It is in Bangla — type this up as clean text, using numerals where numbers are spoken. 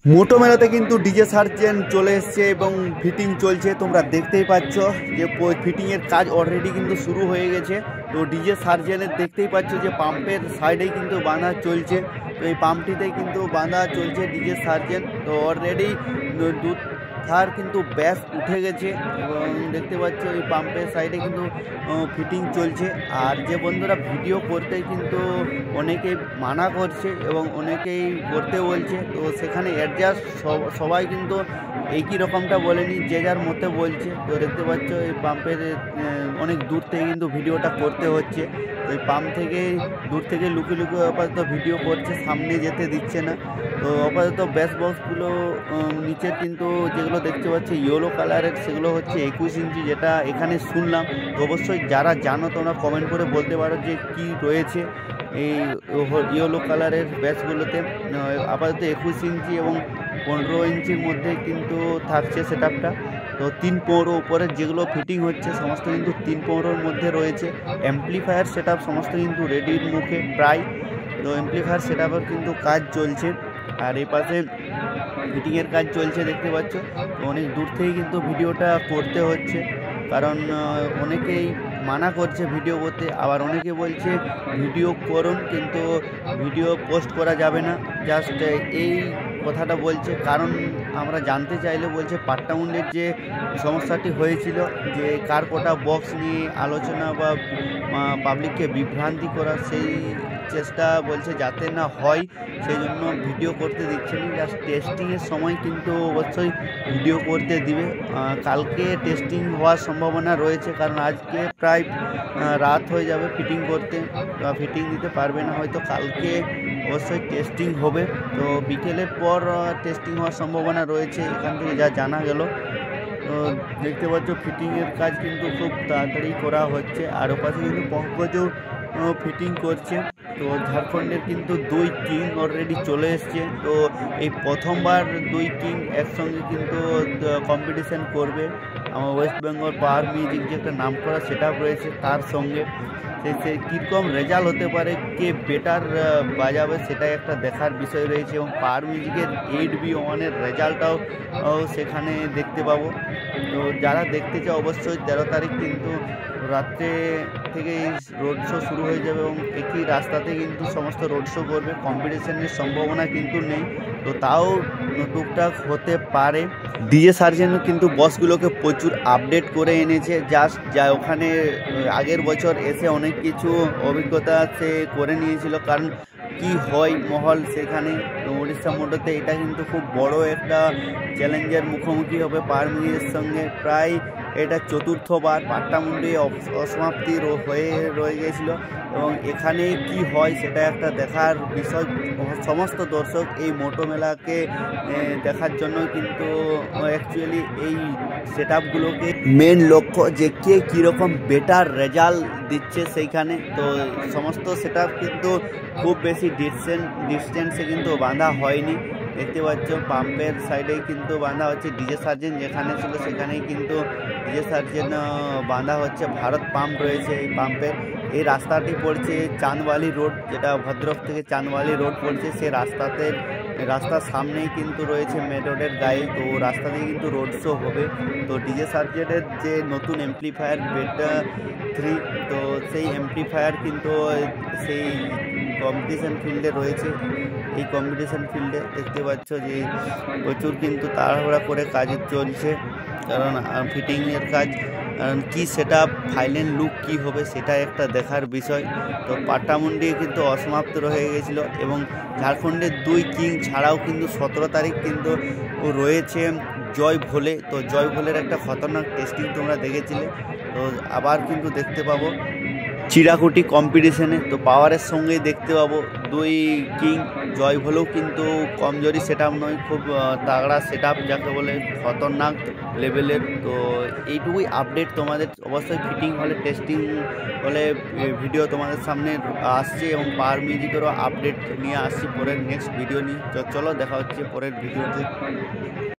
মোটো মেলাতে কিন্তু ডিজে সার্জেন্ট চলে এসছে এবং ফিটিং চলছে। তোমরা দেখতেই পাচ্ছ যে ফিটিংয়ের কাজ অলরেডি কিন্তু শুরু হয়ে গেছে। তো ডিজে সার্জেন্টের দেখতেই পাচ্ছ যে পাম্পের সাইডেই কিন্তু বাঁধা চলছে। তো এই পাম্পটিতেই কিন্তু বাঁধা চলছে ডিজে সার্জেন্ট। তো অলরেডি তার কিন্তু ব্যাস উঠে গেছে এবং দেখতে পাচ্ছ এই পাম্পের সাইডে কিন্তু ফিটিং চলছে। আর যে বন্ধুরা ভিডিও করতে কিন্তু অনেকেই মানা করছে এবং অনেকেই করতে বলছে, তো সেখানে অ্যাডজাস্ট সবাই কিন্তু একই রকমটা বলেনি, যে যার মতে বলছে। তো দেখতে পাচ্ছ এই পাম্পের অনেক দূর থেকে কিন্তু ভিডিওটা করতে হচ্ছে। তো এই পাম্প থেকে দূর থেকে লুকিয়ে লুকিয়ে আপাতত ভিডিও করছে, সামনে যেতে দিচ্ছে না। তো আপাতত ব্যাস বক্সগুলো নিচের কিন্তু যেগুলো দেখতে পাচ্ছি ইয়েলো কালারের, সেগুলো হচ্ছে 21 ইঞ্চি, যেটা এখানে শুনলাম। তো অবশ্যই যারা জানো তোমরা কমেন্ট করে বলতে পারো যে কি রয়েছে এই ইয়েলো কালারের ব্যাসগুলোতে। আপাতত 21 ইঞ্চি এবং 15 ইঞ্চির মধ্যে কিন্তু থাকছে সেটআপটা। তো 3.5 উপরের যেগুলো ফিটিং হচ্ছে সমস্ত কিন্তু 3.5 মধ্যে রয়েছে। অ্যাম্পলিফায়ার সেটআপ সমস্ত কিন্তু রেডির মুখে প্রায়। তো অ্যাম্পলিফায়ার সেটআপের কিন্তু কাজ চলছে। আর এই পাশে ফিটিংয়ের কাজ চলছে দেখতে পাচ্ছ। তো অনেক দূর থেকে কিন্তু ভিডিওটা করতে হচ্ছে, কারণ অনেকেই মানা করছে ভিডিও করতে, আবার অনেকে বলছে ভিডিও করুন কিন্তু ভিডিও পোস্ট করা যাবে না। জাস্ট এই কথাটা বলছে, কারণ আমরা জানতে চাইলে বলছে পাট্টামুন্ডের যে সমস্যাটি হয়েছিল, যে কার কোটা বক্স নিয়ে আলোচনা বা পাবলিককে বিভ্রান্তি করা, সেই চেষ্টা বলছে যাতে না হয়, সেই জন্য ভিডিও করতে দিচ্ছে না। জাস্ট টেস্টিংয়ের সময় কিন্তু অবশ্যই ভিডিও করতে দিবে। কালকে টেস্টিং হওয়ার সম্ভাবনা রয়েছে, কারণ আজকে প্রায় রাত হয়ে যাবে ফিটিং করতে, ফিটিং দিতে পারবে না হয়তো। কালকে অবশ্যই টেস্টিং হবে, তো বিকেলের পর টেস্টিং হওয়ার সম্ভাবনা রয়েছে এখান থেকে যা জানা গেল। তো দেখতে পাচ্ছ ফিটিংয়ের কাজ কিন্তু খুব তাড়াতাড়ি করা হচ্ছে। আর ওপাশে কিন্তু পঙ্কজও ফিটিং করছে। তো ঝাড়খণ্ডের কিন্তু 2 কিং অলরেডি চলে এসছে। তো এই প্রথমবার 2 কিং একসঙ্গে কিন্তু কম্পিটিশান করবে। আমার ওয়েস্ট বেঙ্গল পাওয়ার মিউজিক যে একটা নাম করা সেটআপ রয়েছে তার সঙ্গে। সে কীরকম রেজাল্ট হতে পারে, কে বেটার বাজাবে, সেটাই একটা দেখার বিষয় রয়েছে। এবং পাওয়ার মিউজিকের 8V1-এর রেজাল্টটাও সেখানে দেখতে পাবো। তো যারা দেখতে চাও অবশ্যই 13 তারিখ কিন্তু রাত্রে থেকে রোড শো শুরু হয়ে যাবে এবং একই রাস্তাতে কিন্তু সমস্ত রোড শো করবে। কম্পিটিশনের সম্ভাবনা কিন্তু নেই, তো তাও টুকটাক হতে পারে। ডিজে সার্জেন্টও কিন্তু বসগুলোকে প্রচুর আপডেট করে এনেছে। জাস্ট যা ওখানে আগের বছর এসে অনেক কিছু অভিজ্ঞতা সে করে নিয়েছিল, কারণ কি হয় মহল সেখানে উড়িষ্যা মোটরতে। এটা কিন্তু খুব বড় একটা চ্যালেঞ্জের মুখোমুখি হবে পাওয়ার মিউজিকের সঙ্গে। প্রায় এটা 4র্থবার পাট্টামুন্ডি অসমাপ্তি হয়ে রয়ে গেছিল, এবং এখানে কি হয় সেটা একটা দেখার বিষয়। সমস্ত দর্শক এই মোটো মেলাকে দেখার জন্য কিন্তু অ্যাকচুয়ালি এই সেটআপগুলোকে মেন লক্ষ্য, যে কে কীরকম বেটার রেজাল্ট দিচ্ছে সেইখানে। তো সমস্ত সেটআপ কিন্তু খুব বেশি ডিস্টেন্সে কিন্তু বাঁধা হয়নি। দেখতে পাচ্ছ পাম্পের সাইডেই কিন্তু বাঁধা হচ্ছে। ডিজে সার্জেন্ট যেখানে ছিল সেখানেই কিন্তু ডিজে সার্জেন্ট বাঁধা হচ্ছে। ভারত পাম্প রয়েছে এই পাম্পের। এই রাস্তাটি পড়ছে চাঁদবালি রোড, যেটা ভদ্রক থেকে চাঁদবালি রোড পড়ছে। সে রাস্তার সামনেই কিন্তু রয়েছে মেন রোডের গায়ে। তো রাস্তা দিয়ে কিন্তু রোড শো হবে। তো ডিজে সার্জেন্টের যে নতুন অ্যাম্পলিফায়ার বেটা 3, তো সেই অ্যাম্পলিফায়ার কিন্তু সেই কম্পিটিশান ফিল্ডে রয়েছে। এই কম্পিটিশান ফিল্ডে দেখতে পাচ্ছ যে প্রচুর কিন্তু তাড়াহুড়া করে কাজ চলছে, কারণ ফিটিংয়ের কাজ। কারণ কী সেটআপ ফাইনাল লুক কী হবে সেটা একটা দেখার বিষয়। তো পাট্টামুন্ডি কিন্তু অসমাপ্ত রয়ে গেছিলো, এবং ঝাড়খণ্ডের 2 কিং ছাড়াও কিন্তু 17 তারিখ কিন্তু রয়েছে জয় ভোলে। তো জয় ভোলের একটা খতরনাক টেস্টিং তোমরা দেখেছিলে, তো আবার কিন্তু দেখতে পাবো চিরাকুটি কম্পিটিশনে। তো পাওয়ারের সঙ্গেই দেখতে পাবো 2 কিং। জয় ভোলেও কিন্তু কমজোরি সেটআপ নয়, খুব তাগড়া সেটআপ, যাকে বলে খতরনাক লেভেলের। তো এইটুকুই আপডেট তোমাদের। অবশ্যই ফিটিং হলে টেস্টিং হলে ভিডিও তোমাদের সামনে আসছে, এবং পাওয়ার মিউজিকেরও আপডেট নিয়ে আসছি পরের নেক্সট ভিডিও নিয়ে। তো চলো দেখা হচ্ছে পরের ভিডিওতে।